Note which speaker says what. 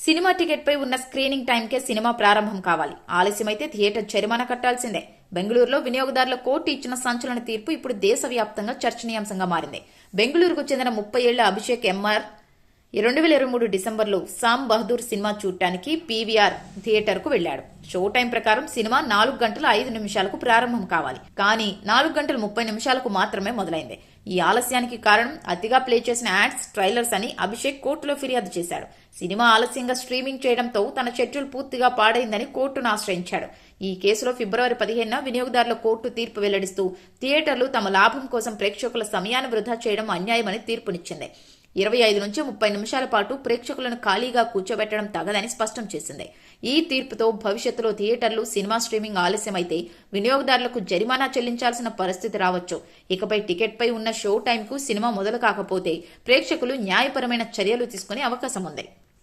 Speaker 1: Cinema ticket పై ఉన్న screening టైంకే cinema ప్రారంభం కావాలి. ఆలస్యమైతే థియేటర్ జరిమానా కట్టాల్సిందే. బెంగళూరులో వినియోగదారుల కోర్టు ఇచ్చిన సంచలన తీర్పు ఇప్పుడు దేశవ్యాప్తంగా చర్చనీయాంశంగా మారింది. బెంగళూరుకు చెందిన 30 ఏళ్ల అభిషేక్ ఎంఆర్ 2023 డిసెంబర్లో సామ్ బహదూర్ సినిమా చూడటానికి పీవీఆర్ థియేటర్కు వెళ్లాడు. షో టైం ప్రకారం సినిమా 4 గంటల 5 నిమిషాలకు ప్రారంభం కావాలి. కానీ 4 గంటల 30 నిమిషాలకు మాత్రమే మొదలైంది. ఈ ఆలస్యానికి కారణం అతిగా ప్లే చేసిన యాడ్స్, ట్రైలర్స్ అని అభిషేక్ కోర్టులో ఫిర్యాదు చేశాడు. సినిమా ఆలస్యంగా స్ట్రీమింగ్ చేయడంతో తన షెడ్యూల్ పూర్తిగా పాడైందని కోర్టును ఆశ్రయించాడు. ఈ కేసులో ఫిబ్రవరి 15న వినియోగదారుల కోర్టు తీర్పు వెల్లడిస్తూ థియేటర్లు తమ లాభం కోసం ప్రేక్షకుల సమయాన్ని వృధా చేయడం అన్యాయమని తీర్పునిచ్చింది. 25 నుంచి 30 నిమిషాల పాటు ప్రేక్షకులను ఖాళీగా కూర్చోబెట్టడం తగదని స్పష్టం చేసింది. ఈ తీర్పుతో భవిష్యత్తులో థియేటర్లు సినిమా స్ట్రీమింగ్ ఆలస్యమైతే వినియోగదారులకు జరిమానా చెల్లించాల్సిన పరిస్థితి రావచ్చు. ఇకపై టికెట్ పై ఉన్న షో టైంకు సినిమా మొదలు కాకపోతే ప్రేక్షకులు న్యాయపరమైన చర్యలు తీసుకునే అవకాశం ఉంది.